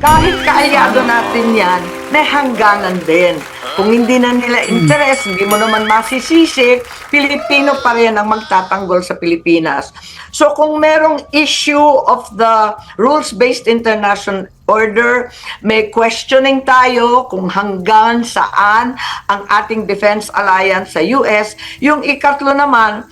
kahit kaalyado natin yan, may hangganan din. Kung hindi na nila interest, hindi mo naman masisisi, Pilipino pa rin ang magtatanggol sa Pilipinas. So kung merong issue of the rules-based international order, may questioning tayo kung hanggang saan ang ating defense alliance sa US. Yung ikatlo naman,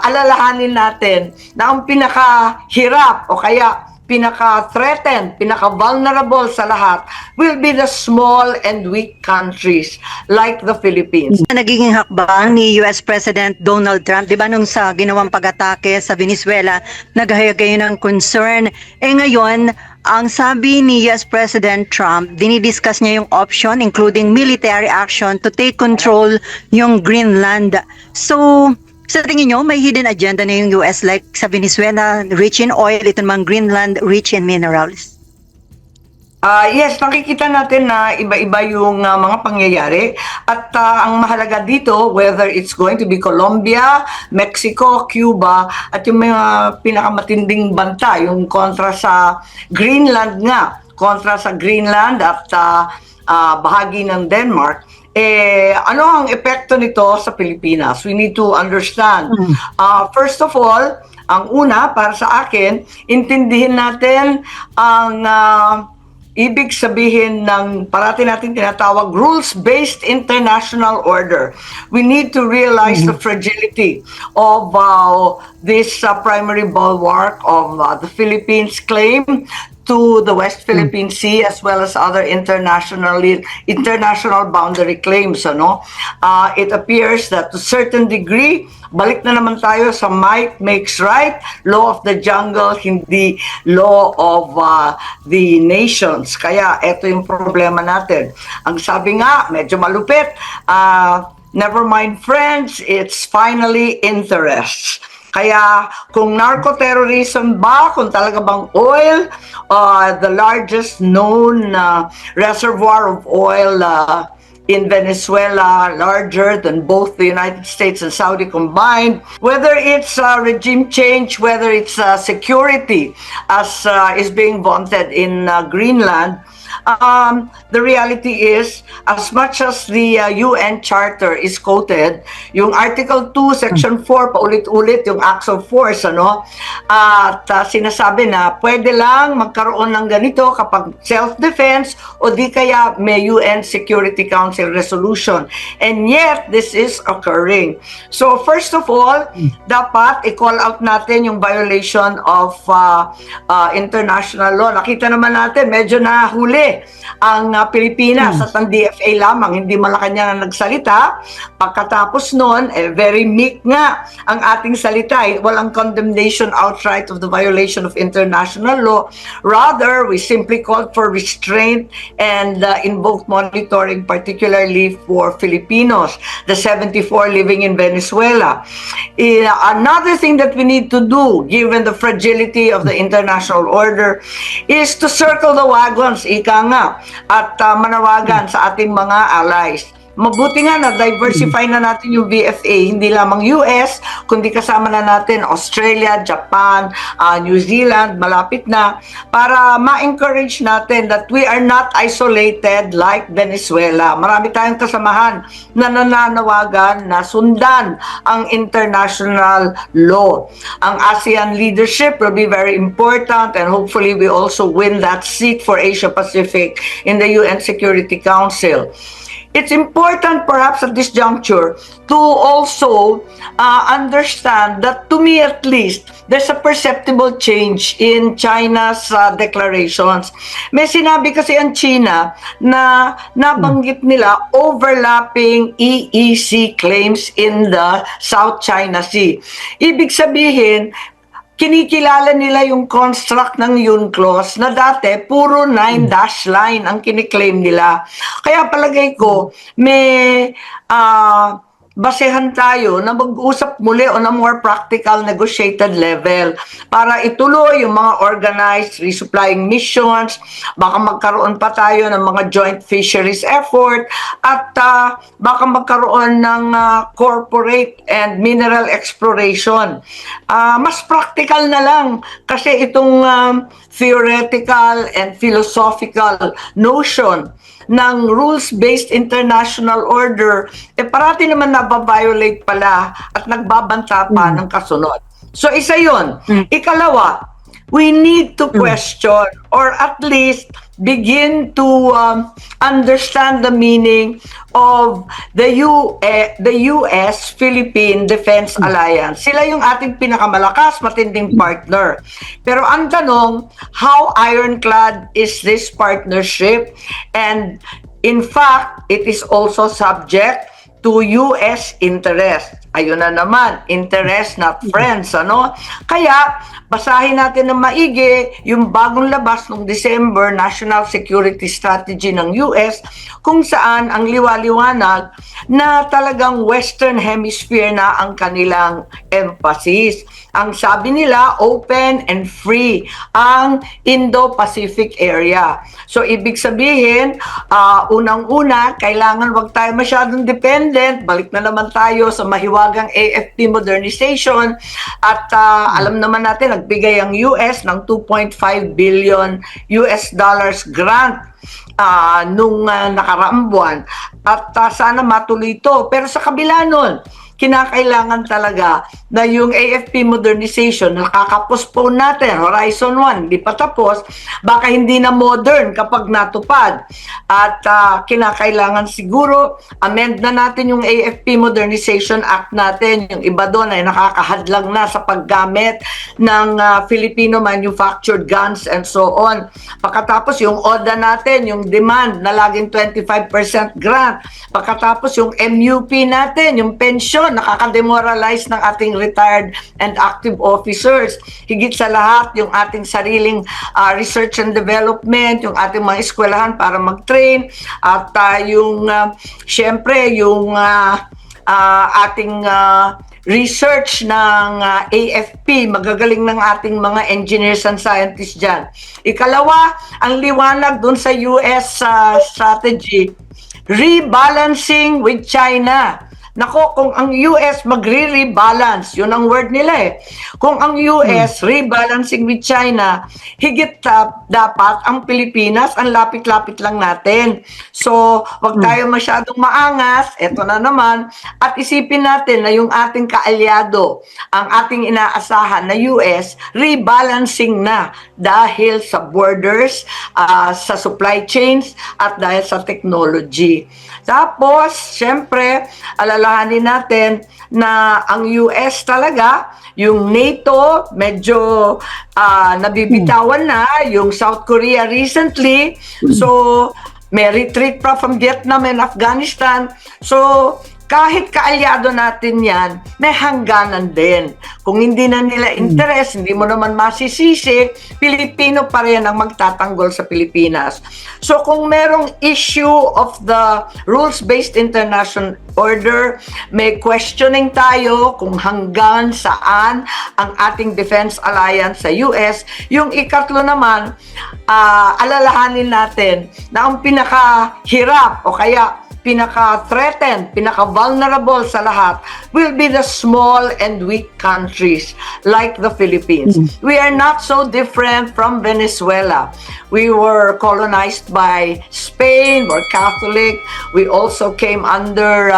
alalahanin natin na ang pinakahirap o kaya pinaka-threatened, pinaka-vulnerable sa lahat will be the small and weak countries like the Philippines. Nagiging hakbang ni US President Donald Trump, di ba nung sa ginawang pag-atake sa Venezuela, naghahayag kayo ng concern. Ngayon, ang sabi ni US President Trump, dinidiscuss niya yung option including military action to take control yung Greenland. So, sa tingin nyo, may hidden agenda na yung US like sa Venezuela, rich in oil, ito namang Greenland, rich in minerals? Yes, nakikita natin na iba-iba yung mga pangyayari at ang mahalaga dito, whether it's going to be Colombia, Mexico, Cuba at yung mga pinakamatinding banta, yung kontra sa Greenland nga, kontra sa Greenland at bahagi ng Denmark, ano ang epekto nito sa Pilipinas? We need to understand. First of all, ang una para sa akin, intindihin natin ang ibig sabihin ng parati natin tinatawag rules-based international order. We need to realize the fragility of this primary bulwark of the Philippines claim to the West Philippine Sea as well as other international boundary claims. It appears that to a certain degree, balik na naman tayo sa might makes right, law of the jungle, hindi law of the nations. Kaya ito yung problema natin. Ang sabi nga, medyo malupit, never mind friends, it's finally interests. Kaya kung narco-terrorism ba, kung talaga bang oil, the largest known reservoir of oil in Venezuela, larger than both the United States and Saudi combined, whether it's regime change, whether it's security as is being vaunted in Greenland, the reality is, as much as the UN Charter is quoted, yung Article 2, Section 4, paulit-ulit yung acts of force, at sinasabi na pwede lang magkaroon ng ganito kapag self-defense o di kaya may UN Security Council resolution. And yet, this is occurring. So, first of all, dapat i-call out natin yung violation of international law. Nakita naman natin, medyo nahuli ang Pilipinas at ang DFA lamang, hindi Malacanang nagsalita. Pagkatapos noon, very meek nga ang ating salita. Walang condemnation outright of the violation of international law. Rather, we simply called for restraint and invoked monitoring, particularly for Filipinos, the 74 living in Venezuela. Another thing that we need to do, given the fragility of the international order, is to circle the wagons, ika nga, at manawagan sa ating mga allies. Mabuti nga na diversify na natin yung VFA, hindi lamang US, kundi kasama na natin Australia, Japan, New Zealand, malapit na, para ma-encourage natin that we are not isolated like Venezuela. Marami tayong kasamahan na nananawagan na sundan ang international law. Ang ASEAN leadership will be very important and hopefully we also win that seat for Asia Pacific in the UN Security Council. It's important perhaps at this juncture to also understand that, to me at least, there's a perceptible change in China's declarations. May sinabi kasi ang China na nabanggit nila overlapping EEZ claims in the South China Sea. Ibig sabihin, kinikilala nila yung construct ng UNCLOS na dati puro 9-dash line ang kiniklaim nila. Kaya palagay ko basehan tayo na mag-usap muli on a more practical negotiated level para ituloy yung mga organized resupplying missions, baka magkaroon pa tayo ng mga joint fisheries effort at baka magkaroon ng corporate and mineral exploration. Mas practical na lang kasi itong theoretical and philosophical notion ng rules-based international order, parati naman nababiolate pala at nagbabanta pa ng kasunod. So isa yun. Ikalawa, we need to question or at least begin to understand the meaning of the US-Philippine Defense Alliance. Sila yung ating pinakamalakas, matinding partner. Pero ang tanong, how ironclad is this partnership? And in fact, it is also subject to US interest. Ayun na naman, interest not friends, ano? Kaya, basahin natin ng maigi yung bagong labas ng December National Security Strategy ng US kung saan ang liwaliwanag na talagang Western Hemisphere na ang kanilang emphasis. Ang sabi nila, open and free ang Indo-Pacific area. So, ibig sabihin, unang-una, kailangan wag tayo masyadong dependent. Balik na naman tayo sa mahiwagang AFP modernization. At alam naman natin, nagbigay ang US ng 2.5 billion US dollars grant nung nakaraang buwan. At sana matuloy ito. Pero sa kabila nun, kinakailangan talaga na yung AFP modernization, nakaka-postpone natin, Horizon 1, hindi pa tapos, baka hindi na modern kapag natupad. At kinakailangan siguro, amend na natin yung AFP Modernization Act natin. Yung iba doon ay nakakahadlang na sa paggamit ng Filipino manufactured guns and so on. Pagkatapos yung ODA natin, yung demand na laging 25% grant. Pagkatapos yung MUP natin, yung pension, nakaka-demoralize ng ating retired and active officers. Higit sa lahat, yung ating sariling research and development, yung ating mga eskwelahan para mag-train, at yung, syempre, yung ating research ng AFP, magagaling ng ating mga engineers and scientists dyan. Ikalawa, ang liwanag dun sa US strategy, rebalancing with China. Nako, kung ang US magre-rebalance, yun ang word nila eh. Kung ang US rebalancing with China, higit dapat ang Pilipinas, ang lapit-lapit lang natin. So, wag tayo masyadong maangas, eto na naman, at isipin natin na yung ating kaalyado, ang ating inaasahan na US, rebalancing na dahil sa borders, sa supply chains, at dahil sa technology. Tapos, syempre, alalahanin natin na ang US talaga, yung NATO, medyo nabibitawan na, yung South Korea recently, so may retreat pa from Vietnam and Afghanistan. So, kahit kaalyado natin yan, may hangganan din. Kung hindi na nila interest, hindi mo naman masisisi, Pilipino pa rin ang magtatanggol sa Pilipinas. So kung merong issue of the rules-based international order, may questioning tayo kung hanggang saan ang ating defense alliance sa US. Yung ikatlo naman, alalahanin natin na ang pinakahirap o kaya pinaka-threatened, pinaka-vulnerable sa lahat will be the small and weak countries like the Philippines. We are not so different from Venezuela. We were colonized by Spain, we're Catholic. We also came under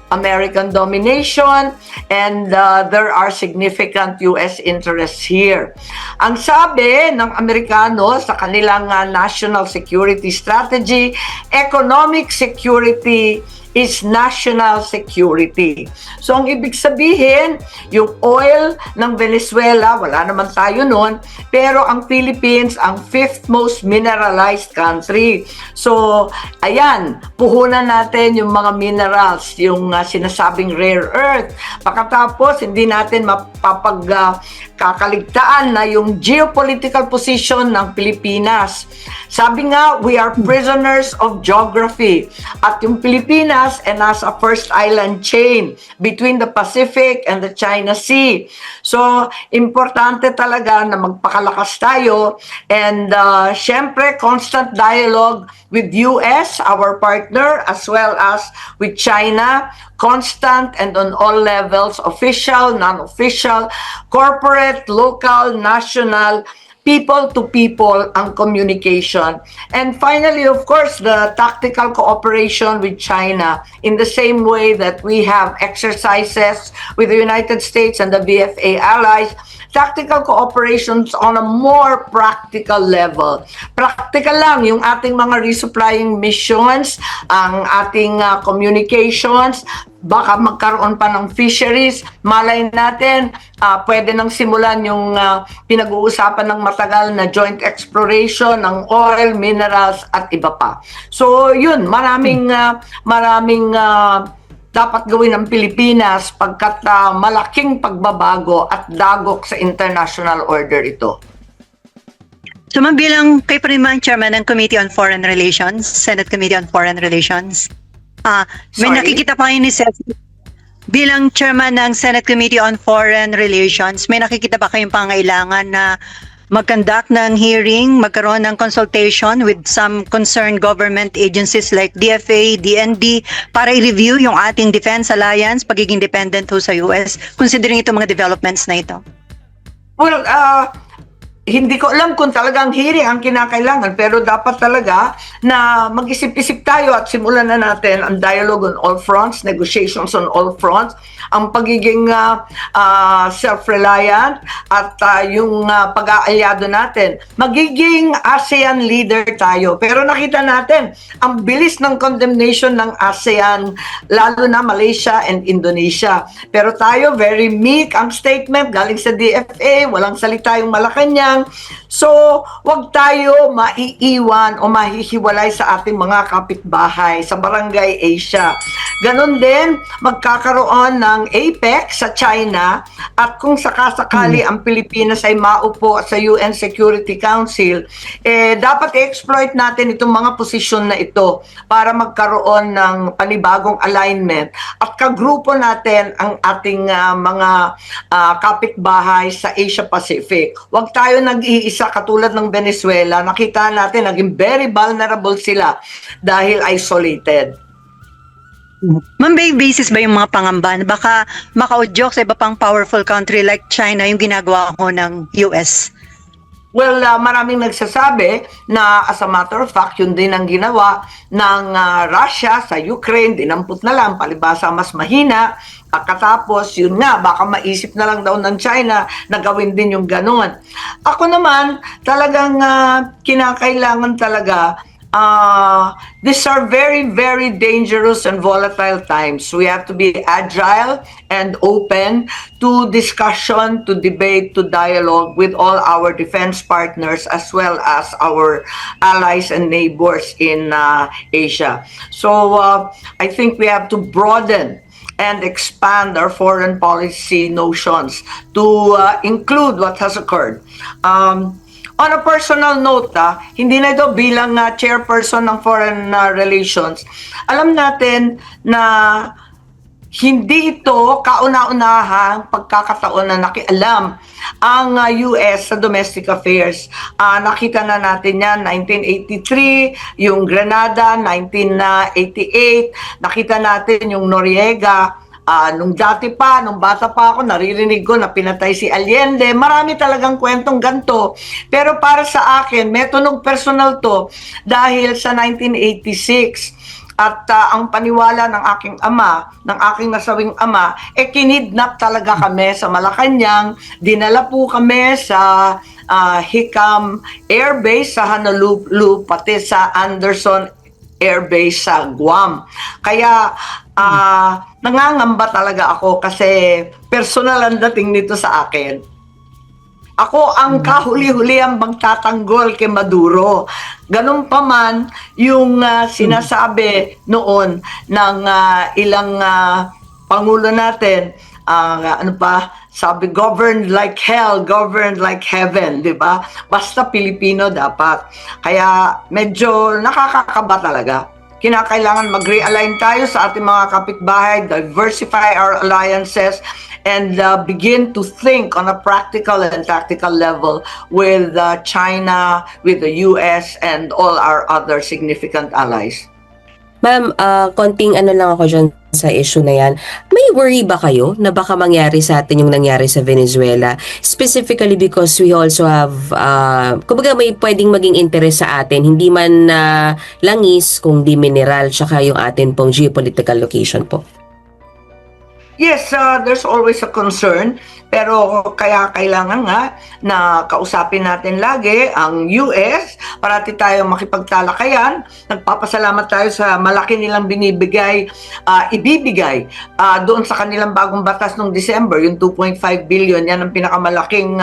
American domination, and there are significant US interests here. Ang sabi ng Amerikano sa kanilang national security strategy, economic security is national security. So ang ibig sabihin, yung oil ng Venezuela, wala naman tayo nun, pero ang Philippines ang fifth most mineralized country. So ayan, puhunan natin yung mga minerals, yung sinasabing rare earth. Pagkatapos, hindi natin mapapagkakaligtaan na yung geopolitical position ng Pilipinas. Sabi nga, we are prisoners of geography. At yung Pilipinas, Pilipinas and as a first island chain between the Pacific and the China Sea. So, importante talaga na magpakalakas tayo and syempre, constant dialogue with US, our partner, as well as with China, constant and on all levels, official, non-official, corporate, local, national, people to people ang communication. And finally, of course, the tactical cooperation with China in the same way that we have exercises with the United States and the VFA allies, tactical cooperations on a more practical level. Practical lang yung ating mga resupplying missions, ang ating communications, baka magkaroon pa ng fisheries, malay natin, pwede nang simulan yung pinag-uusapan ng matagal na joint exploration ng oil, minerals, at iba pa. So yun, maraming dapat gawin ng Pilipinas pagkat malaking pagbabago at dagok sa international order ito. So ma'am, bilang kayo pa rin ma'am chairman ng Committee on Foreign Relations, Senate Committee on Foreign Relations, may Sorry? nakikita pa kayo ni bilang chairman ng Senate Committee on Foreign Relations, may nakikita ba kayong pangailangan na mag-conduct ng hearing, magkaroon ng consultation with some concerned government agencies like DFA, DND, para i-review yung ating defense alliance, pagiging dependent ho sa US, considering itong mga developments na ito? Well, hindi ko alam kung talagang hearing ang kinakailangan, pero dapat talaga na mag-isip-isip tayo at simulan na natin ang dialogue on all fronts, negotiations on all fronts, ang pagiging self-reliant at yung pag-aalyado natin. Magiging ASEAN leader tayo, pero nakita natin ang bilis ng condemnation ng ASEAN, lalo na Malaysia and Indonesia. Pero tayo, very meek ang statement galing sa DFA, walang salita yung Malacanang. So, wag tayo maiiwan o mahihiwalay sa ating mga kapitbahay sa Barangay Asia. Ganon din, magkakaroon ng APEC sa China at kung sakasakali ang Pilipinas ay maupo sa UN Security Council, dapat i-exploit natin itong mga posisyon na ito para magkaroon ng panibagong alignment at kagrupo natin ang ating mga kapitbahay sa Asia Pacific. Wag tayo nag-iisa katulad ng Venezuela. Nakita natin, naging very vulnerable sila dahil isolated. Ma'am, may basis ba yung mga pangamba na baka makaudyok sa iba pang powerful country like China yung ginagawa ko ng US? Well, maraming nagsasabi na as a matter of fact, yun din ang ginawa ng Russia sa Ukraine, dinampot na lang, palibasa mas mahina. Katapos, yun nga, baka maisip na lang daw ng China na gawin din yung ganon. Ako naman, talagang kinakailangan talaga, these are very, very dangerous and volatile times. We have to be agile and open to discussion, to debate, to dialogue with all our defense partners as well as our allies and neighbors in Asia. So I think we have to broaden and expand our foreign policy notions to include what has occurred. On a personal note, hindi na ito bilang chairperson ng foreign relations, alam natin na hindi ito kauna-unahang pagkakataon na nakialam ang US sa domestic affairs. Nakita na natin yan, 1983, yung Grenada, 1988, nakita natin yung Noriega. Nung dati pa, nung bata pa ako, naririnig ko na pinatay si Allende. Marami talagang kwentong ganito. Pero para sa akin, may tunog personal to dahil sa 1986. At ang paniwala ng aking ama, ng aking nasawing ama, kinidnap talaga kami sa Malacanang. Dinala po kami sa Hicam Air Base sa Honolulu, pati sa Anderson Air Base sa Guam. Kaya nangangamba talaga ako kasi personal ang dating nito sa akin. Ako ang kahuli-huli ang magtatanggol kay Maduro. Ganun pa man yung sinasabi noon ng ilang pangulo natin, sabi, governed like hell, governed like heaven, di ba? Basta Pilipino dapat. Kaya medyo nakakakaba talaga. kinakailangan mag-realign tayo sa ating mga kapitbahay, diversify our alliances, and begin to think on a practical and tactical level with China, with the US, and all our other significant allies. Ma'am, konting ano lang ako dyan sa issue na yan. May worry ba kayo na baka mangyari sa atin yung nangyari sa Venezuela? Specifically because we also have, kumbaga may pwedeng maging interest sa atin, hindi man langis, kung di mineral, tsaka yung atin pong geopolitical location po. Yes, there's always a concern, pero kaya kailangan nga na kausapin natin lagi ang US, parati tayo makipagtalakayan. Nagpapasalamat tayo sa malaki nilang ibibigay doon sa kanilang bagong batas noong December, yung 2.5 billion, yan ang pinakamalaking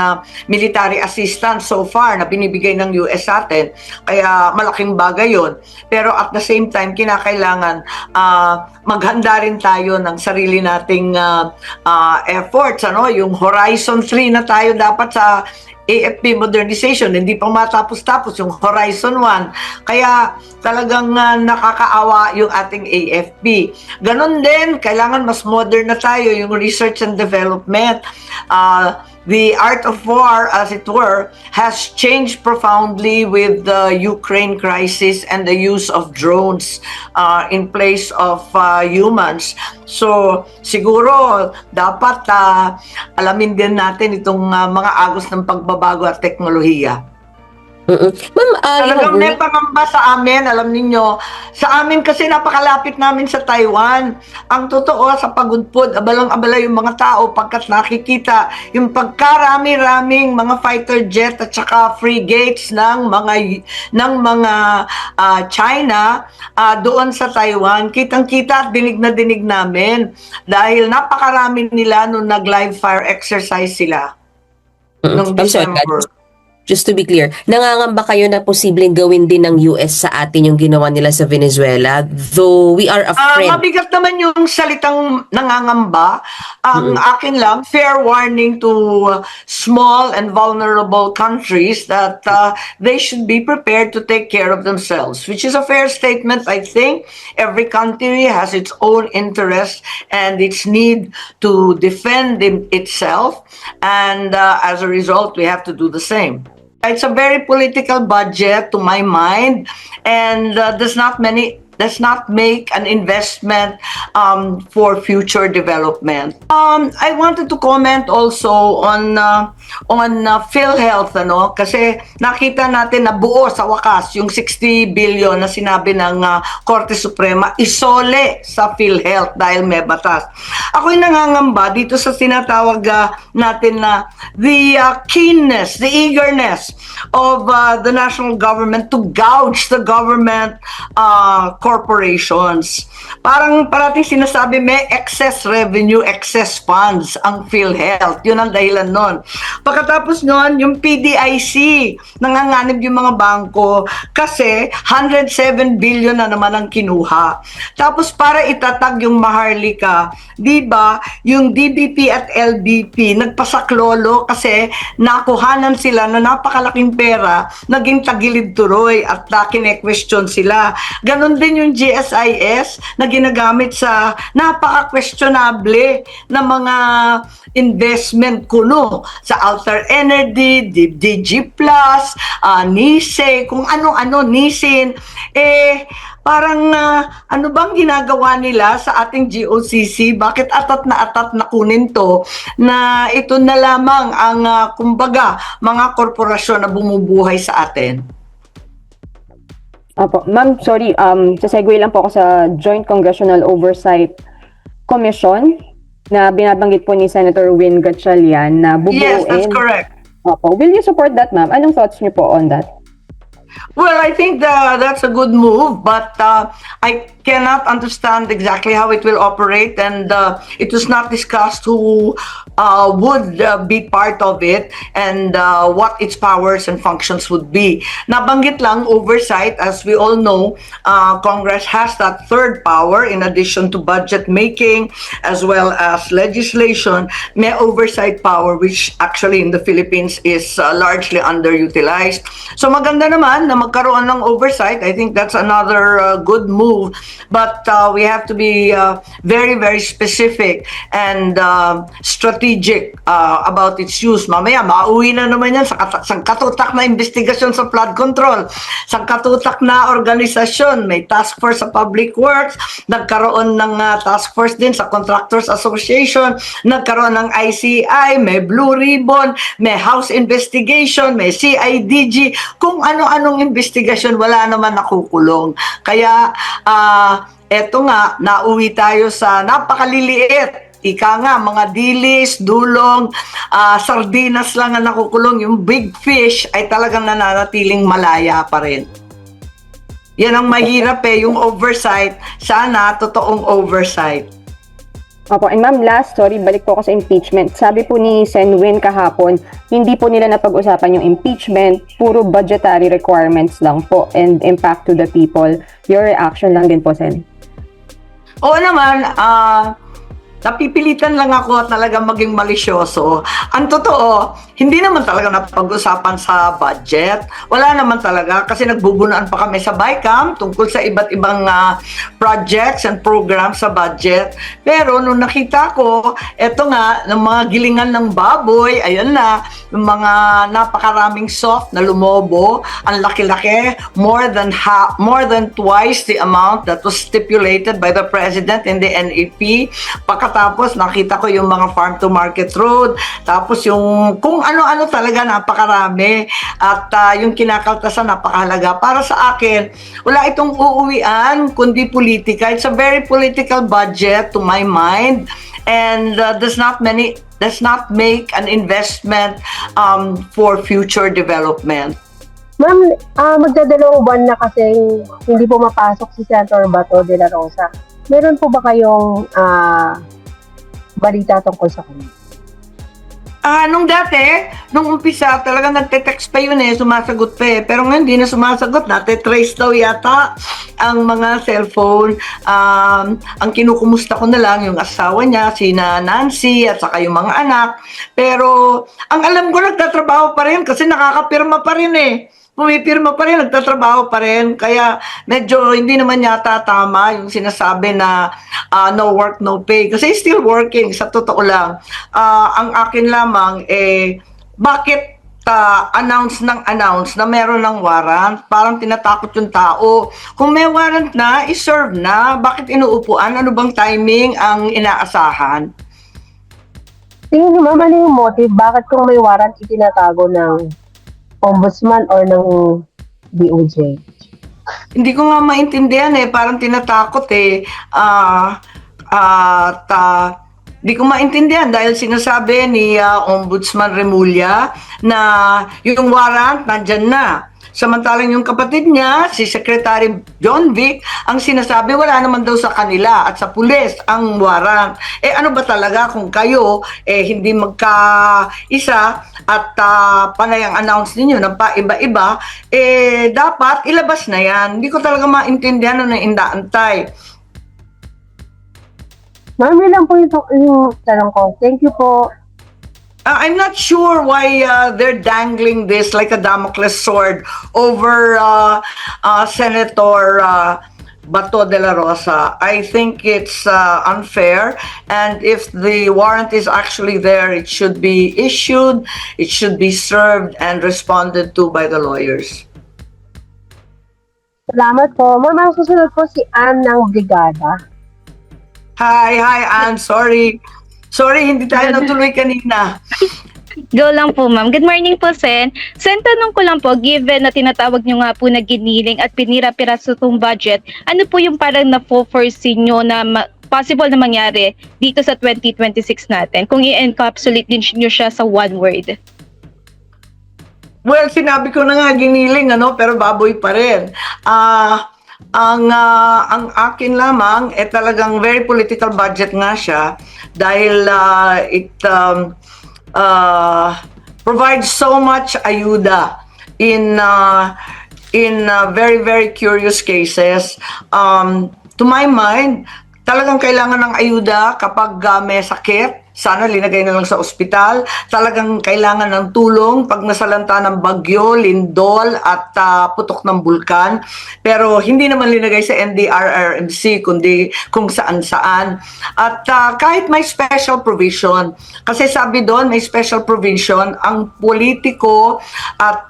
military assistance so far na binibigay ng US sa atin. Kaya malaking bagay yon. Pero at the same time, kinakailangan maghanda rin tayo ng sarili nating efforts, ano, yung Horizon 3 na tayo dapat sa AFP modernization, hindi pa matapos-tapos yung Horizon 1. Kaya talagang nakakaawa yung ating AFP. Ganon din, kailangan mas modern na tayo yung research and development. The art of war, as it were, has changed profoundly with the Ukraine crisis and the use of drones in place of humans. So, siguro, dapat alamin din natin itong mga agos ng pagbabago at teknolohiya. Ma'am, Talagang may pangamba sa amin, alam ninyo. Sa amin kasi napakalapit namin sa Taiwan. Ang totoo, sa pagudpod, abalang-abala yung mga tao pagkat nakikita yung pagkarami-raming mga fighter jet at saka frigates ng mga China doon sa Taiwan. Kitang-kita at dinig na dinig namin dahil napakarami nila nung nag-live fire exercise sila noong December. Just to be clear, nangangamba kayo na posibleng gawin din ng US sa atin yung ginawa nila sa Venezuela? Though we are afraid. Mabigat naman yung salitang nangangamba. Ang akin lang, fair warning to small and vulnerable countries that they should be prepared to take care of themselves, which is a fair statement, I think. Every country has its own interest and its need to defend itself, and as a result, we have to do the same. It's a very political budget to my mind, and does not make an investment for future development. I wanted to comment also on PhilHealth, ano, kasi nakita natin na buo sa wakas yung 60 billion na sinabi ng Korte Suprema isole sa PhilHealth dahil may batas. Ako'y nangangamba dito sa tinatawag natin na the keenness, the eagerness of the national government to gouge the government corporations. Parang parating sinasabi may excess revenue, excess funds ang PhilHealth. Yun ang dahilan nun. Pagkatapos nun, yung PDIC, nanganganib yung mga bangko kasi 107 billion na naman ang kinuha. Tapos para itatag yung Maharlika, di ba, yung DBP at LBP nagpasaklolo kasi nakuhanan sila na napakalaking pera, naging tagilid tuloy at kine-question sila. Ganon din yung GSIS na ginagamit sa napaka-questionable na mga investment kuno sa Alter Energy, DG Plus, NISE, kung ano-ano, NISIN. Parang ano bang ginagawa nila sa ating GOCC? Bakit atat na kunin to na ito na lamang ang kumbaga mga korporasyon na bumubuhay sa atin? Opo, ma'am, sorry, sasegue lang po ako sa Joint Congressional Oversight Commission na binabanggit po ni Senator Win Gatchalian na bubuuin. Yes, that's correct. Opo, will you support that, ma'am? Anong thoughts niyo po on that? Well, I think that's a good move, but I cannot understand exactly how it will operate, and it was not discussed who would be part of it and what its powers and functions would be. Nabanggit lang oversight. As we all know, Congress has that third power in addition to budget making as well as legislation. May oversight power which actually in the Philippines is largely underutilized. So maganda naman naman na magkaroon ng oversight. I think that's another good move. But we have to be very, very specific and strategic about its use. Mamaya, mauwi na naman yan sa katutak na investigasyon sa flood control, sa katutak na organisasyon. May task force sa Public Works, nagkaroon ng task force din sa Contractors Association, nagkaroon ng ICI, may Blue Ribbon, may House Investigation, may CIDG, kung ano-anong investigasyon, wala naman nakukulong. Kaya, eto nga, nauwi tayo sa napakaliliit. Ika nga, mga dilis, dulong, sardinas lang ang nakukulong. Yung big fish ay talagang nananatiling malaya pa rin. Yan ang mahirap yung oversight. Sana, totoong oversight. Opo, and ma'am, balik po ako sa impeachment. Sabi po ni Sen Win kahapon, hindi po nila napag-usapan yung impeachment, puro budgetary requirements lang po and impact to the people. Your reaction lang din po, Sen? Oo naman, napipilitan lang ako talagang maging malisyoso. Ang totoo, hindi naman talaga napag-usapan sa budget. Wala naman talaga kasi nagbubunuan pa kami sa BICAM tungkol sa iba't ibang projects and programs sa budget. Pero nung nakita ko, eto nga, ng mga gilingan ng baboy, ayan na, yung mga napakaraming soft na lumobo, ang laki-laki, more than twice the amount that was stipulated by the President in the NEP. Pagkatapos, nakita ko yung mga farm to market road, tapos yung kung ano-ano talaga napakarami at yung kinakaltasan napakahalaga. Para sa akin, wala itong uuwian kundi politika. It's a very political budget to my mind and does not make an investment for future development. Ma'am, magdadalawang buwan na kasi hindi po mapasok si Senator Bato de la Rosa. Meron po ba kayong balita tungkol sa kanya? Nung umpisa, talagang nagte-text pa yun sumasagot pa Pero ngayon, hindi na sumasagot. Nate-trace daw yata ang mga cellphone. Ang kinukumusta ko na lang yung asawa niya, sina Nancy, at saka yung mga anak. Pero, ang alam ko, nagtatrabaho pa rin kasi nakakapirma pa rin pumipirma pa rin, nagtatrabaho pa rin. Kaya medyo hindi naman yata tama yung sinasabi na no work, no pay. Kasi still working, sa totoo lang. Ang akin lamang, bakit announce na meron ng warrant? Parang tinatakot yung tao. Kung may warrant na, iserve na. Bakit inuupuan? Ano bang timing ang inaasahan? Tingin niyo ma'am, ano yung motive? Bakit kung may warrant itinatago ng ombudsman or ng DOJ? Hindi ko nga maintindihan parang tinatakot Hindi ko maintindihan dahil sinasabi ni Ombudsman Remulla na yung warrant nandyan na. Samantalang yung kapatid niya, si Secretary John Vic, ang sinasabi wala naman daw sa kanila at sa pulis ang warrant. Ano ba talaga kung kayo hindi magkaisa at panay ang announce ninyo ng paiba-iba, dapat ilabas na yan. Hindi ko talaga maintindihan na inaantay. Ma'am, yun lang po yung tanong ko. Thank you po. I'm not sure why they're dangling this like a Damocles sword over Senator Bato de la Rosa. I think it's unfair, and if the warrant is actually there, it should be issued, it should be served and responded to by the lawyers. Salamat po. Ma'am, ang susunod po si Ann ng Brigada. Hi, Ann. Sorry, hindi tayo natuloy kanina. Go lang po, ma'am. Good morning po, Sen. Sen, tanong ko lang po, given na tinatawag nyo nga po na giniling at pinira-piraso itong budget, ano po yung parang na-foresee nyo na possible na mangyari dito sa 2026 natin? Kung i-encapsulate din nyo siya sa one word. Well, sinabi ko na nga giniling, pero baboy pa rin. Ang akin lamang talagang very political budget nga siya dahil it provides so much ayuda in very, very curious cases. To my mind, talagang kailangan ng ayuda kapag may sakit sana linagay na lang sa ospital. Talagang kailangan ng tulong pag nasalanta ng bagyo, lindol at putok ng bulkan. Pero hindi naman linagay sa NDRRMC kundi kung saan-saan. At kahit may special provision, kasi sabi doon may special provision, ang politiko at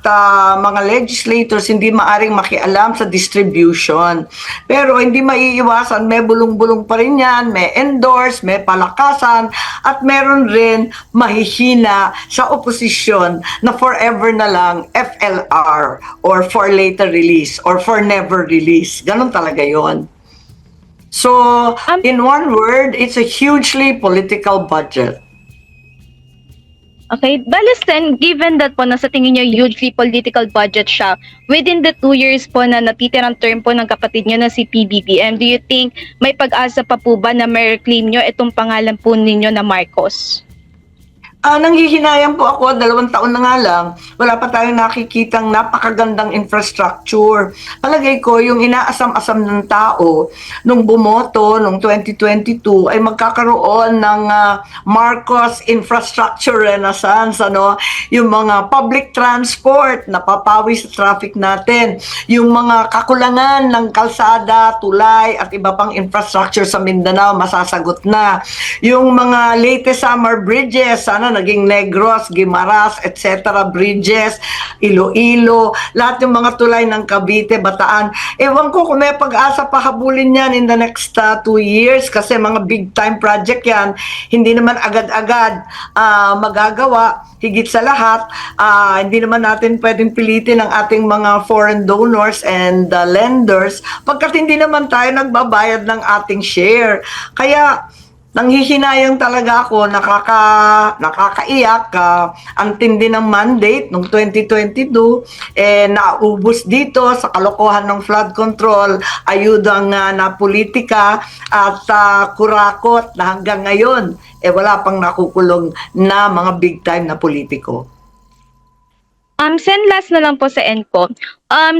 mga legislators hindi maaring makialam sa distribution. Pero hindi maiiwasan, may bulong-bulong pa rin yan, may endorse, may palakasan, at meron rin mahihina sa oposisyon na forever na lang FLR or for later release or for never release. Ganon talaga yon. So, in one word, it's a hugely political budget. Okay, balas then, given that po na sa tingin nyo hugely political budget siya, within the 2 years po na natitirang term po ng kapatid nyo na si PBBM, do you think may pag-asa pa po ba na may reclaim nyo itong pangalan po ninyo na Marcos? Nanghihinayang po ako, 2 taon na nga lang, wala pa tayong nakikitang napakagandang infrastructure. Palagay ko, yung inaasam-asam ng tao nung bumoto, nung 2022, ay magkakaroon ng Marcos Infrastructure Renaissance, ano? Yung mga public transport, napapawi sa traffic natin. Yung mga kakulangan ng kalsada, tulay, at iba pang infrastructure sa Mindanao, masasagot na. Yung mga latest summer bridges, sana naging Negros, Guimaras, etc. bridges, Iloilo, lahat yung mga tulay ng Cavite, Bataan. Ewan ko kung may pag-asa pa habulin yan in the next 2 years kasi mga big time project yan, hindi naman agad-agad magagawa. Higit sa lahat, hindi naman natin pwedeng pilitin ang ating mga foreign donors and lenders pagkat hindi naman tayo nagbabayad ng ating share. Kaya nanghihinayang talaga ako, nakakaiyak, ang tindi ng mandate noong 2022, naubos dito sa kalokohan ng flood control, ayudang na politika at kurakot na hanggang ngayon, wala pang nakukulong na mga big time na politiko. Sen, last na lang po sa end po.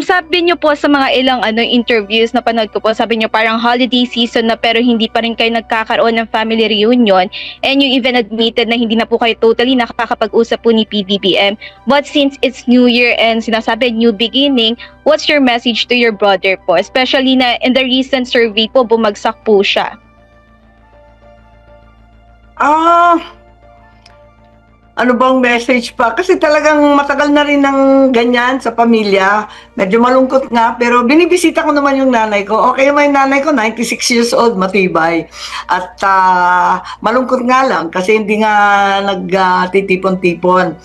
Sabi niyo po sa mga ilang interviews na panood ko po, sabi niyo parang holiday season na pero hindi pa rin kayo nagkakaroon ng family reunion, and you even admitted na hindi na po kayo totally nakakapag-usap po ni PBBM. But since it's New Year and sinasabi new beginning, what's your message to your brother po? Especially na in the recent survey po, bumagsak po siya. Ano bang message pa? Kasi talagang matagal na rin ng ganyan sa pamilya. Medyo malungkot nga, pero binibisita ko naman yung nanay ko. Okay naman yung nanay ko, 96 years old, matibay. At malungkot nga lang kasi hindi nga nagtitipon-tipon.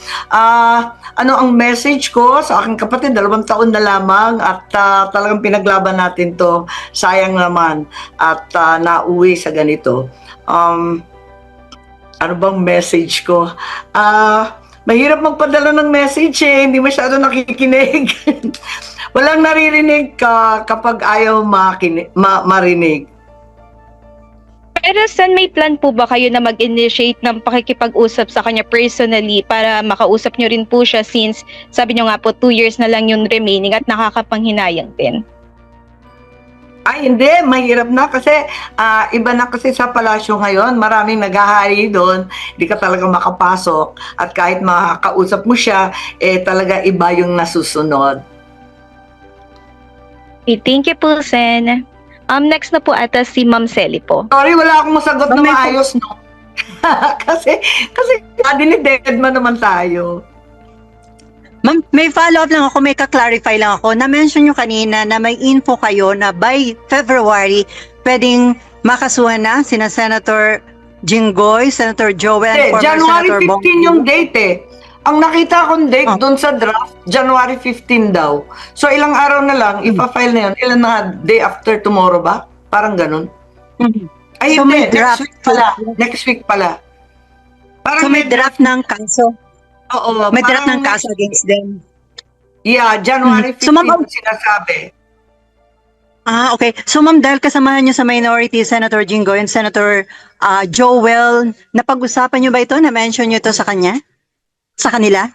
Ano ang message ko sa aking kapatid? 2 taon na lamang at talagang pinaglaban natin to. Sayang naman at nauwi sa ganito. Ano bang message ko? Mahirap magpadala ng message hindi masyado nakikinig. Walang naririnig kapag ayaw marinig. Pero Sen, may plan po ba kayo na mag-initiate ng pakikipag-usap sa kanya personally para makausap nyo rin po siya since sabi nyo nga po 2 years na lang yung remaining at nakakapanghinayang din? Ay, hindi. Mahirap na kasi iba na kasi sa palasyo ngayon. Maraming naghahari doon. Hindi ka talaga makapasok. At kahit makakausap mo siya, talaga iba yung nasusunod. Okay, thank you po, Sen. Next na po ata si Ma'am Celi po. Sorry, wala akong masagot na maayos, no? kasi dinidedman naman tayo. Ma'am, may follow-up lang ako, may ka-clarify lang ako. Na-mention nyo kanina na may info kayo na by February, pwedeng makasuhan na sina Senator Jinggoy, Senator Joel, former January Senator 15 Bong. yung date Ang nakita kong date doon sa draft, January 15 daw. So ilang araw na lang, ipa-file na yun. Ilan na day after tomorrow ba? Parang ganun. Ay, So, hindi. may draft. Next week pala. So Parang may draft ng kaso. Oo, May draft parang ng kaso against them. Yeah, January 15 So, yung sinasabi. Okay. So ma'am, dahil kasamahan nyo sa minority, Senator Jinggoy and Senator Joel, napag-usapan nyo ba ito? Na-mention nyo ito sa kanya? Sa kanila?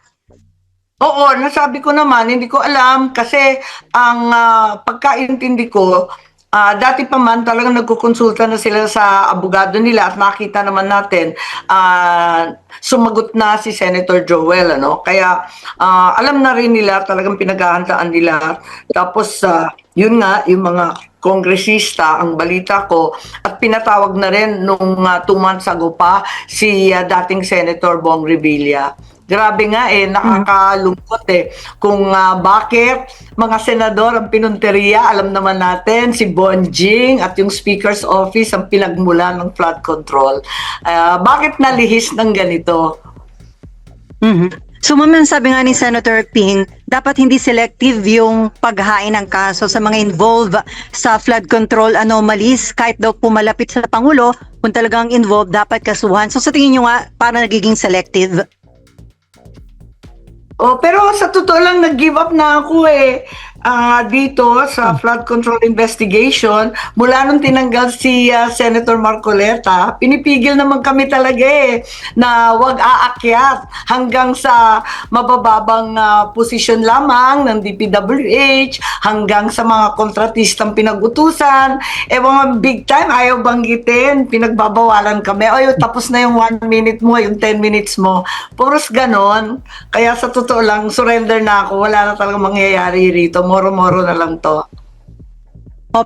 Oo, nasabi ko naman, hindi ko alam kasi ang pagkaintindi ko, Dati pa man talagang nagkukonsulta na sila sa abogado nila at nakita naman natin sumagot na si Senator Joel, ano? Kaya alam na rin nila, talagang pinaghahandaan nila. Tapos yun nga, yung mga kongresista, ang balita ko, at pinatawag na rin nung 2 months ago pa si dating Senator Bong Revilla. Grabe nga nakakalungkot kung bakit mga senador ang pinunteriya, alam naman natin si Bonjing at yung Speaker's Office ang pinagmula ng flood control. Bakit nalihis ng ganito? So ma'am, sabi nga ni Senator Ping, dapat hindi selective yung paghain ng kaso sa mga involved sa flood control anomalies, kahit daw pumalapit sa Pangulo, kung talagang involved, dapat kasuhan. So sa tingin nyo nga, para nagiging selective? Pero sa totoo lang, nag-give up na ako dito sa flood control investigation. Mula nung tinanggal si Senator Marcoleta, pinipigil naman kami talaga na wag aakyat hanggang sa mabababang posisyon lamang ng DPWH, hanggang sa mga kontratistang pinag-utusan. Mga big time, ayaw banggitin, pinagbabawalan kami. Tapos na yung 1 minute mo, yung 10 minutes mo. Puros ganon. Kaya sa totoo lang, surrender na ako. Wala na talagang mangyayari rito. Moro-moro na lang to.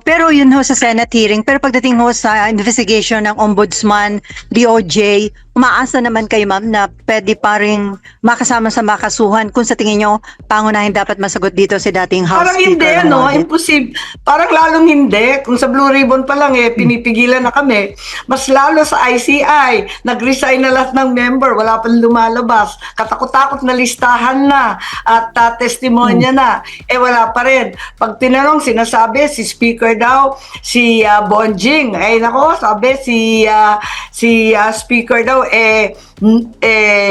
Pero yun ho sa Senate hearing. Pero pagdating ho sa investigation ng Ombudsman, DOJ, umaasa naman kayo ma'am na pwede pa rin makasama sa makasuhan kung sa tingin nyo pangunahin dapat masagot dito si dating House Parang Speaker. hindi, no? Imposible. Parang lalong hindi. Kung sa Blue Ribbon pa lang pinipigilan na kami. Mas lalo sa ICI, nag-resign na lahat ng member, wala pang lumalabas. Katakot-takot na listahan na at testimonya na. Wala pa rin. Pag tinanong, sinasabi, si Speaker daw, si Bonjing. Nako, sabi, si Speaker daw,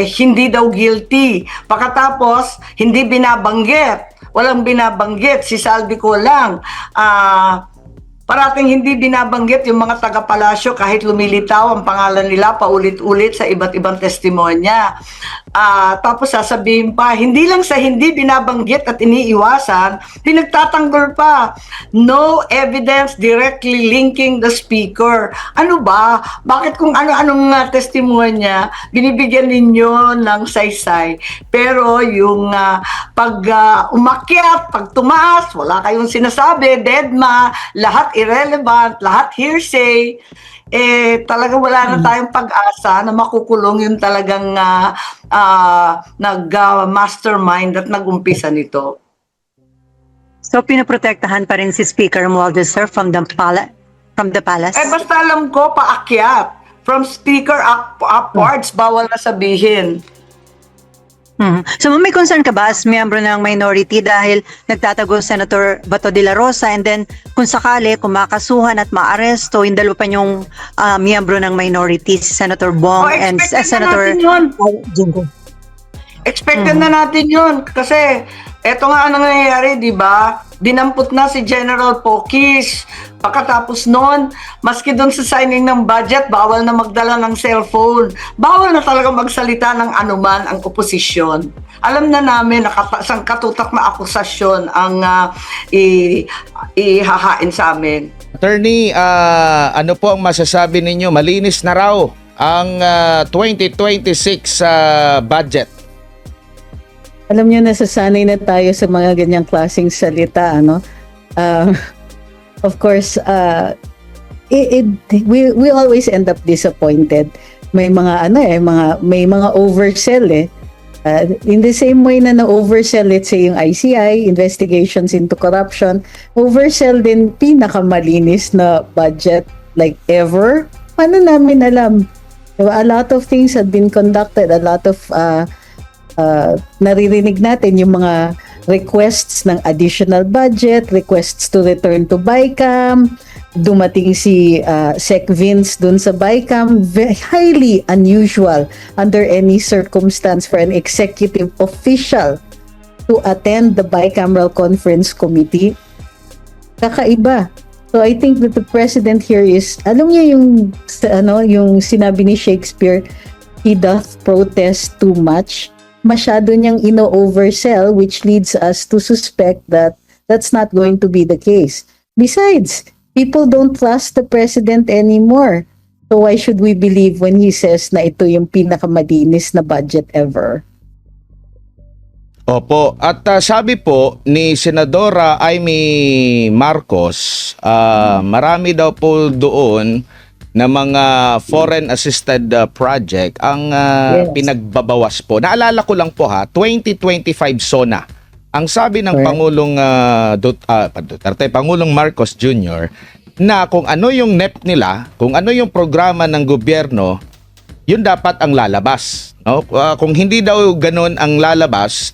hindi daw guilty. Pagkatapos, hindi binabanggit. Walang binabanggit. Si Salvi ko lang. Parating hindi binabanggit yung mga taga-palasyo kahit lumilitaw ang pangalan nila paulit-ulit sa iba't ibang testimonya. Tapos sasabihin pa, hindi lang sa hindi binabanggit at iniiwasan, pinagtatanggol pa. No evidence directly linking the speaker. Ano ba? Bakit kung ano-anong testimonya, binibigyan ninyo ng saysay? Pero yung pag umakyat, pag tumaas, wala kayong sinasabi, deadma, lahat irrelevant, lahat hearsay, talaga wala na tayong pag-asa na makukulong yung talagang nag-mastermind at nag-umpisa nito. So pinoprotektahan pa rin si Speaker Romualdez, sir, from the palace? Basta alam ko, paakyat. From speaker upwards, bawal na sabihin. So may concern ka ba as miyembro ng minority dahil nagtatago Senator Bato de la Rosa, and then kung sakali kung makasuhan at maaresto yung dalawa pa yung miyembro ng minority, si Senator Bong and Senator Jingo? Expected na natin yun kasi eto nga ang nangyayari, di ba? Dinampot na si General Pokis. Pagkatapos noon, maski doon sa signing ng budget, bawal na magdala ng cellphone. Bawal na talaga magsalita ng anuman ang oposisyon. Alam na namin na isang katutak na akusasyon ang ihahain sa amin. Attorney, ano po ang masasabi ninyo? Malinis na raw ang 2026 budget. Alam niyo, nasasanay na tayo sa mga ganyang klaseng salita, ano? Of course, we always end up disappointed. May mga may mga oversell in the same way na na-oversell, let's say yung ICI, investigations into corruption, oversell din pinakamalinis na budget like ever. Paano namin alam? Diba? A lot of things had been conducted, a lot of naririnig natin yung mga requests ng additional budget, requests to return to BICAM, dumating si Sec Vince dun sa BICAM, highly unusual under any circumstance for an executive official to attend the bicameral conference committee. Kakaiba. So I think that the president here is, alam niya yung sinabi ni Shakespeare, he doth protest too much. Masyado niyang ino-oversell, which leads us to suspect that that's not going to be the case. Besides, people don't trust the president anymore. So why should we believe when he says na ito yung pinakamalinis na budget ever? Opo, at sabi po ni Senadora Amy Marcos, marami daw po doon na mga foreign assisted project ang Yes. pinagbabawas po. Naalala ko lang po 2025 SONA. Ang sabi ng Correct. Pangulong Marcos Jr. na kung ano yung NEP nila, kung ano yung programa ng gobyerno, yun dapat ang lalabas, no? Kung hindi daw ganun ang lalabas,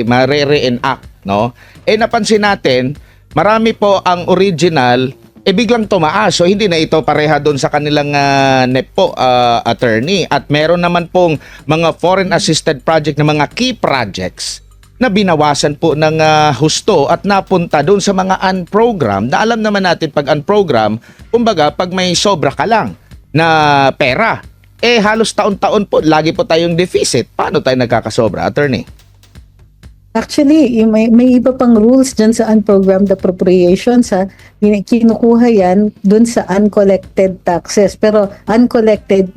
mare-reenact, no? Napansin natin, marami po ang original biglang tumaas. So hindi na ito pareha doon sa kanilang NEP po, attorney. At meron naman pong mga foreign assisted project na mga key projects na binawasan po ng husto at napunta doon sa mga unprogram. Na alam naman natin pag unprogram, kumbaga pag may sobra ka lang na pera, halos taon-taon po, lagi po tayong deficit. Paano tayo nagkakasobra, attorney? Actually, may iba pang rules dyan sa unprogrammed appropriations. Kinukuha yan dun sa uncollected taxes. Pero uncollected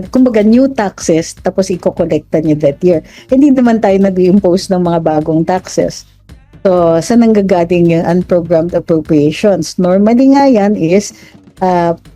kumbaga new taxes, tapos i-collecta nyo that year. Hindi naman tayo nag-impose ng mga bagong taxes. So, saan nanggagaling yung unprogrammed appropriations? Normally nga yan is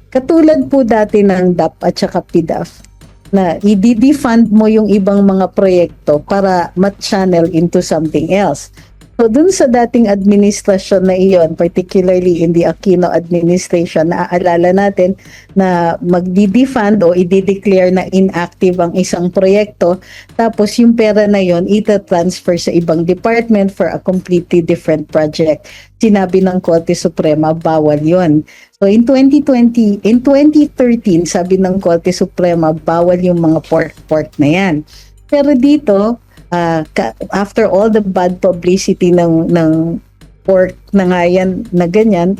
katulad po dati ng DAP at saka PDAF na i-defund mo yung ibang mga proyekto para ma-channel into something else. So dun sa dating administrasyon na iyon, particularly in the Aquino administration, naaalala natin na magdi-defund o i-declare na inactive ang isang proyekto, tapos yung pera na yon ita-transfer sa ibang department for a completely different project. Sinabi ng Korte Suprema, bawal yon. So in 2013, sabi ng Korte Suprema, bawal yung mga pork na yan. Pero dito, after all the bad publicity ng pork na nga yan, na ganyan,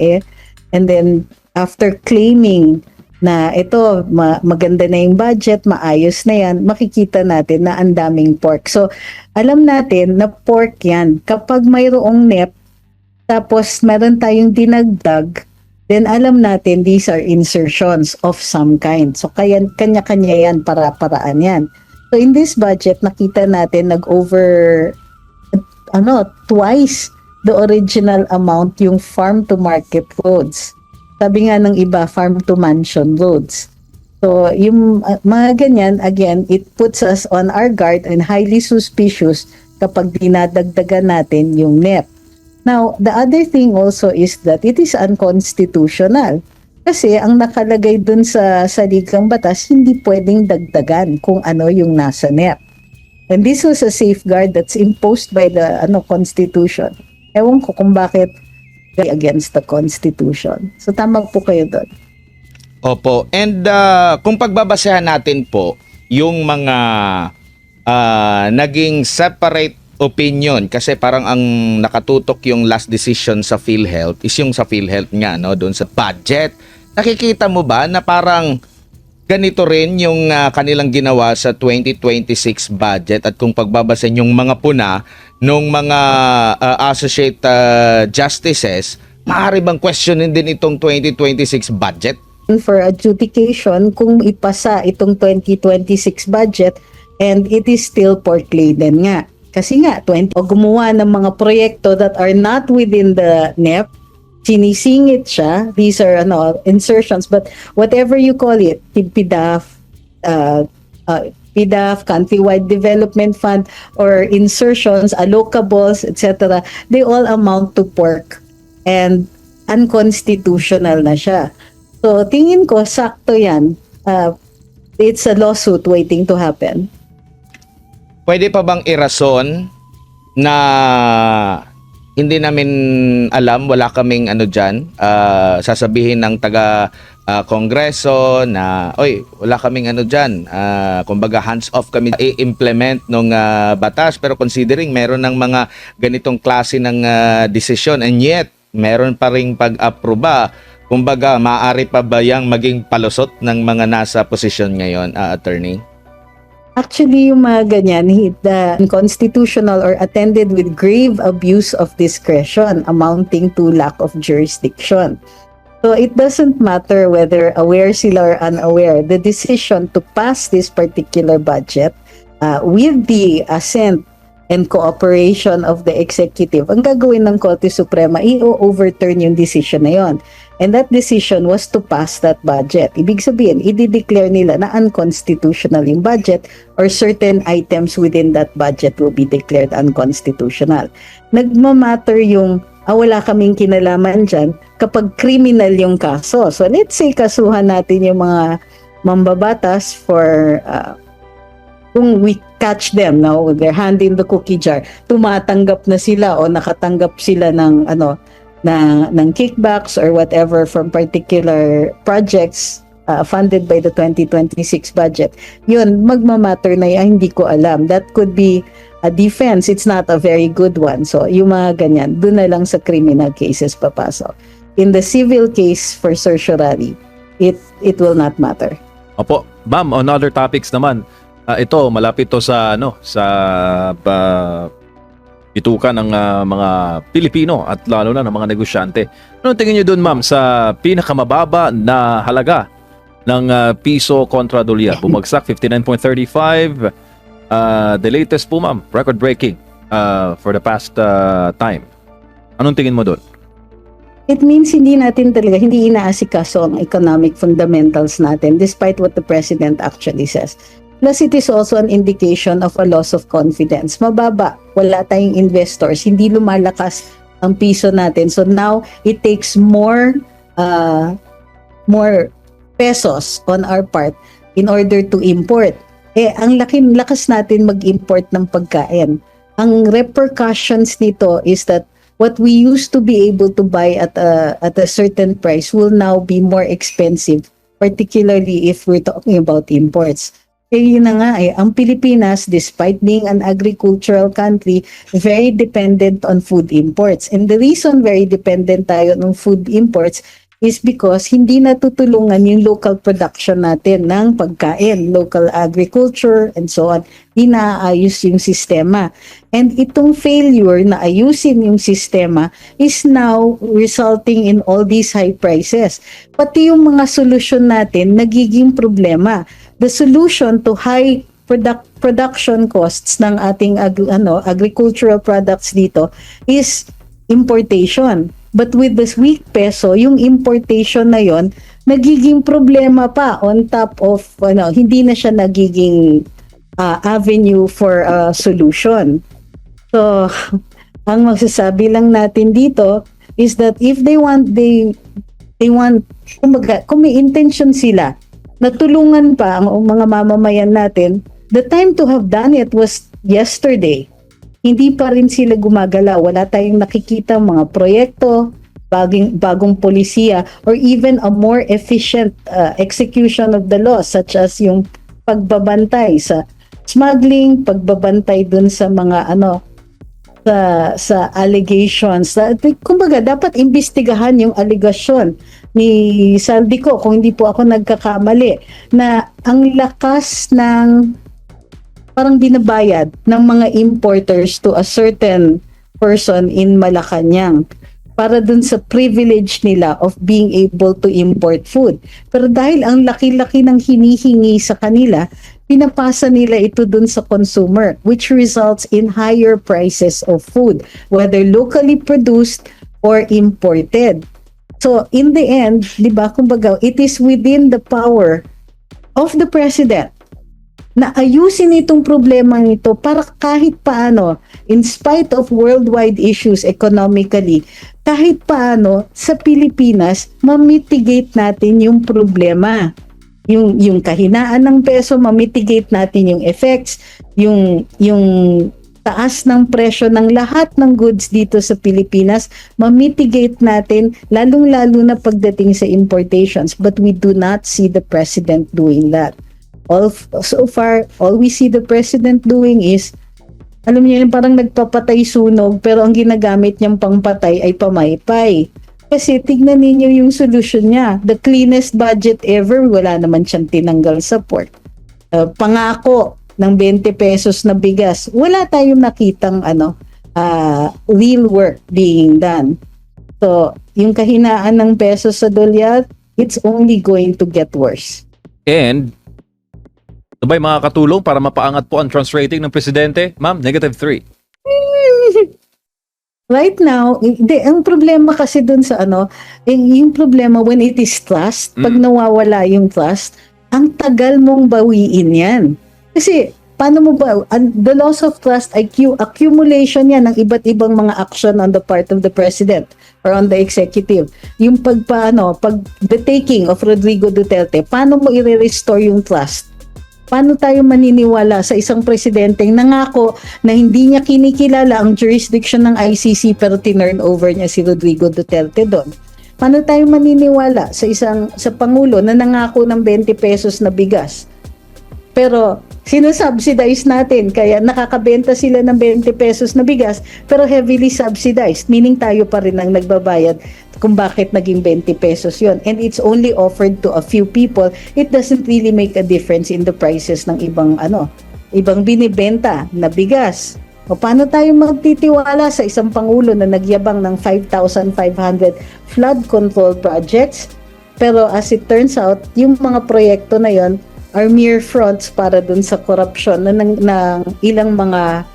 and then after claiming na ito, maganda na yung budget, maayos na yan, makikita natin na ang daming pork. So, alam natin na pork yan. Kapag mayroong NEP, tapos meron tayong dinagdag, then alam natin these are insertions of some kind. So, kanya-kanya yan, para-paraan yan. So in this budget, nakita natin nag-over twice the original amount yung farm to market roads. Sabi nga ng iba, farm to mansion roads. So yung mga ganyan, again, it puts us on our guard and highly suspicious kapag dinadagdagan natin yung NEP. Now, the other thing also is that it is unconstitutional. Kasi ang nakalagay dun sa saligang batas, hindi pwedeng dagdagan kung ano yung nasa NEP. And this was a safeguard that's imposed by the Constitution. Ewan ko kung bakit against the Constitution. So tama po kayo doon. Opo. And kung pagbabasehan natin po yung mga naging separate opinion, kasi parang ang nakatutok yung last decision sa PhilHealth is yung sa PhilHealth nga, no, doon sa budget. Nakikita mo ba na parang ganito rin yung kanilang ginawa sa 2026 budget, at kung pagbabasehan yung mga puna nung mga associate justices, maaari bang questionin din itong 2026 budget? For adjudication kung ipasa itong 2026 budget, and it is still pork laden nga. Kasi nga, gumawa ng mga proyekto that are not within the NEP, sinisingit siya. These are insertions, but whatever you call it, PDAF, Countrywide Development Fund, or insertions, allocables, etc., they all amount to pork and unconstitutional na siya. So, tingin ko, sakto yan. It's a lawsuit waiting to happen. Pwede pa bang irason na hindi namin alam, wala kaming dyan, sasabihin ng taga-kongreso na, wala kaming dyan, kumbaga hands-off kami i-implement ng batas, pero considering meron ng mga ganitong klase ng desisyon, and yet meron pa ring pag-aproba, kumbaga maaari pa ba yang maging palusot ng mga nasa posisyon ngayon, attorney? Actually, yung mga ganyan, the unconstitutional or attended with grave abuse of discretion amounting to lack of jurisdiction. So it doesn't matter whether aware sila or unaware. The decision to pass this particular budget with the assent and cooperation of the executive, ang gagawin ng Korte Suprema, i-overturn yung decision na yon. And that decision was to pass that budget. Ibig sabihin, i-declare nila na unconstitutional yung budget or certain items within that budget will be declared unconstitutional. Nagmamatter yung wala kaming kinalaman dyan kapag criminal yung kaso. So let's say kasuhan natin yung mga mambabatas for kung we catch them now, they're handing the cookie jar, tumatanggap na sila o nakatanggap sila ng ng kickbacks or whatever from particular projects funded by the 2026 budget. Yun, magmamatter na yan, hindi ko alam. That could be a defense. It's not a very good one. So, yung mga ganyan, dun na lang sa criminal cases papasok. In the civil case for certiorari, it will not matter. Opo. Ma'am, on other topics naman, ito malapit to sa bituka ng mga Pilipino at lalo na ng mga negosyante. Anong tingin niyo doon, ma'am, sa pinakamababa na halaga ng piso kontra dolyar? Bumagsak 59.35. The latest po, ma'am, record-breaking for the past time. Anong tingin mo doon? It means hindi inaasikaso ang economic fundamentals natin despite what the president actually says. Plus, it is also an indication of a loss of confidence. Mababa, wala tayong investors, hindi lumalakas ang piso natin. So now, it takes more pesos on our part in order to import. Ang lakas natin mag-import ng pagkain. Ang repercussions nito is that what we used to be able to buy at a certain price will now be more expensive, particularly if we're talking about imports. Yun na nga ang Pilipinas, despite being an agricultural country, very dependent on food imports. And the reason very dependent tayo ng food imports is because hindi natutulungan yung local production natin ng pagkain, local agriculture, and so on. Inaayos yung sistema. And itong failure na ayusin yung sistema is now resulting in all these high prices. Pati yung mga solusyon natin nagiging problema. The solution to high production costs ng ating agricultural products dito is importation. But with this weak peso, yung importation na yon nagiging problema pa on top of hindi na siya nagiging avenue for a solution. So, ang magsasabi lang natin dito is that if they want, kumbaga, kung may intention sila na tulungan pa ang mga mamamayan natin, the time to have done it was yesterday. Hindi pa rin sila gumagalaw. Wala tayong nakikita mga proyekto, bagong polisiya, or even a more efficient execution of the law, such as yung pagbabantay sa smuggling, pagbabantay dun sa mga sa allegations. Kumbaga, dapat imbestigahan yung allegation ni Saldico, kung hindi po ako nagkakamali, na ang lakas ng parang binabayad ng mga importers to a certain person in Malacanang para dun sa privilege nila of being able to import food. Pero dahil ang laki-laki ng hinihingi sa kanila, pinapasa nila ito dun sa consumer, which results in higher prices of food, whether locally produced or imported. So, in the end, di ba, kumbaga, it is within the power of the president na ayusin itong problema nito para kahit paano, in spite of worldwide issues economically, kahit paano sa Pilipinas, mamitigate natin yung problema. Yung kahinaan ng peso, mamitigate natin yung effects, yung taas ng presyo ng lahat ng goods dito sa Pilipinas, mamitigate natin, lalong-lalo na pagdating sa importations. But we do not see the president doing that. So far, all we see the president doing is, alam niyo, parang nagpapatay sunog, pero ang ginagamit niyang pangpatay ay pamaypay. Kasi tignan ninyo yung solution niya. The cleanest budget ever, wala naman siyang tinanggal sa pork. Pangako ng 20 pesos na bigas, wala tayong nakitang real work being done. So, yung kahinaan ng peso sa dolyar, it's only going to get worse. And, ano ba'y makakatulong para mapaangat po ang trust rating ng presidente? Ma'am, -3. Right now, ang problema kasi dun sa yung problema when it is trust, pag nawawala yung trust, ang tagal mong bawiin yan. Kasi, paano mo ba, the loss of trust ay accumulation yan ng iba't ibang mga action on the part of the president or on the executive. Yung the taking of Rodrigo Duterte, paano mo i-restore yung trust? Paano tayo maniniwala sa isang presidenteng nangako na hindi niya kinikilala ang jurisdiction ng ICC pero tinurn over niya si Rodrigo Duterte doon? Paano tayo maniniwala sa Pangulo na nangako ng 20 pesos na bigas? Pero sinusubsidize natin, kaya nakakabenta sila ng 20 pesos na bigas pero heavily subsidized, meaning tayo pa rin ang nagbabayad kung bakit naging 20 pesos yon, and it's only offered to a few people. It doesn't really make a difference in the prices ng ibang binibenta na bigas. O paano tayo magtitiwala sa isang Pangulo na nagyabang ng 5,500 flood control projects, pero as it turns out, yung mga proyekto na yon are mere fronts para dun sa korupsyon ng ilang mga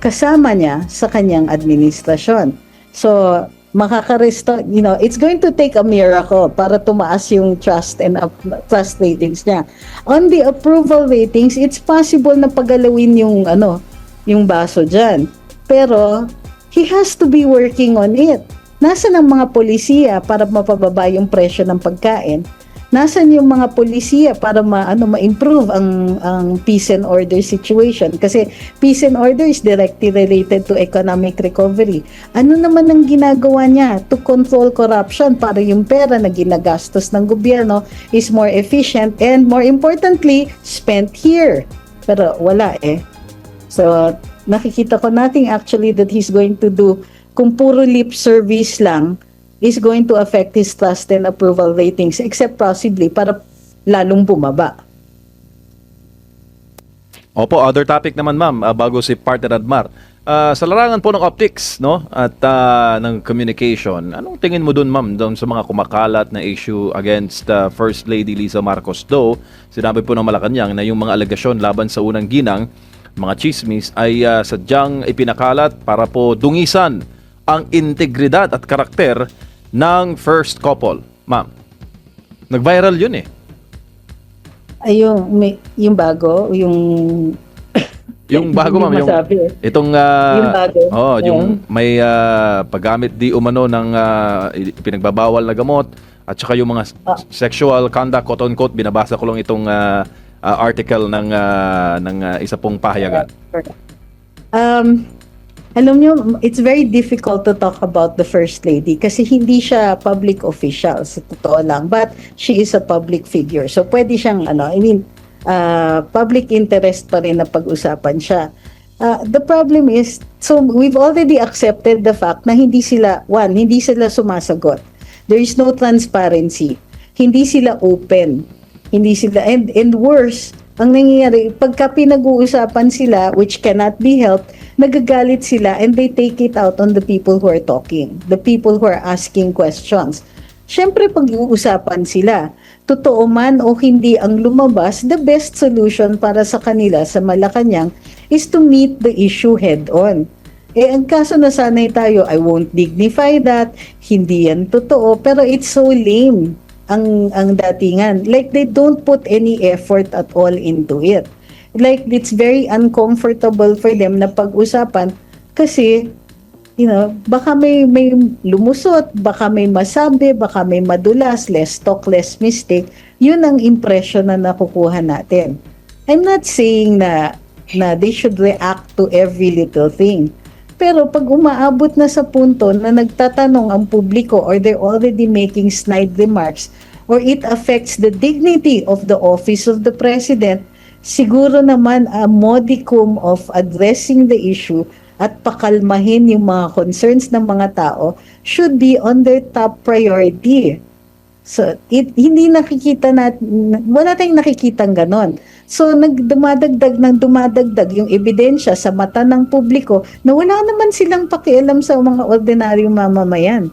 kasama niya sa kanyang administrasyon. So, it's going to take a miracle para tumaas yung trust trust ratings niya. On the approval ratings, it's possible na pagalawin yung baso dyan. Pero, he has to be working on it. Nasaan ang mga polisiya para mapababa yung presyo ng pagkain? Nasaan yung mga polisiya para ma-improve ang peace and order situation? Kasi peace and order is directly related to economic recovery. Ano naman ang ginagawa niya to control corruption para yung pera na ginagastos ng gobyerno is more efficient and more importantly, spent here? Pero wala So, nakikita ko natin actually that he's going to do, kung puro lip service lang, is going to affect his trust and approval ratings, except possibly para lalong bumaba. Opo, other topic naman ma'am, bago si partner Admar. Sa larangan po ng optics, no, at ng communication, anong tingin mo dun ma'am, doon sa mga kumakalat na issue against First Lady Liza Marcos? Though, sinabi po ng Malacanang na yung mga alegasyon laban sa unang ginang, mga chismis, ay sadyang ipinakalat para po dungisan ang integridad at karakter ng first couple. Ma'am, nag-viral yun Yung bago, yung bago ma'am, itong yung bago. yung may paggamit di umano ng pinagbabawal na gamot at saka yung mga sexual conduct, quote-unquote, binabasa ko lang itong article ng isa pong pahayagan. Alam nyo, it's very difficult to talk about the First Lady kasi hindi siya public official, sa totoo lang. But she is a public figure. So, pwede siyang, public interest pa rin na pag-usapan siya. The problem is, so we've already accepted the fact na hindi sila sumasagot. There is no transparency. Hindi sila open. Hindi sila, and worse, ang nangyayari, pagka pinag-uusapan sila, which cannot be helped, nagagalit sila and they take it out on the people who are talking, the people who are asking questions. Siyempre, pag-uusapan sila, totoo man o hindi ang lumabas, the best solution para sa kanila sa Malacanang is to meet the issue head-on. Ang kaso na sanay tayo, I won't dignify that, hindi yan totoo, pero it's so lame ang datingan. Like, they don't put any effort at all into it. Like, it's very uncomfortable for them na pag-usapan kasi, baka may lumusot, baka may masabi, baka may madulas, less talk, less mistake. Yun ang impression na nakukuha natin. I'm not saying na they should react to every little thing. Pero pag umaabot na sa punto na nagtatanong ang publiko or they're already making snide remarks or it affects the dignity of the office of the president, siguro naman a modicum of addressing the issue at pakalmahin yung mga concerns ng mga tao should be on their top priority. So, hindi nakikita wala tayong nakikitang ganon. So dumadagdag yung ebidensya sa mata ng publiko na wala naman silang pakialam sa mga ordinaryong mamamayan.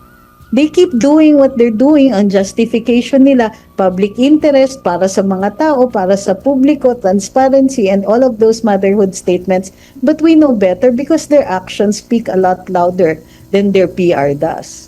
They keep doing what they're doing. Ang justification nila, public interest para sa mga tao, para sa publiko, transparency, and all of those motherhood statements. But we know better because their actions speak a lot louder than their PR does.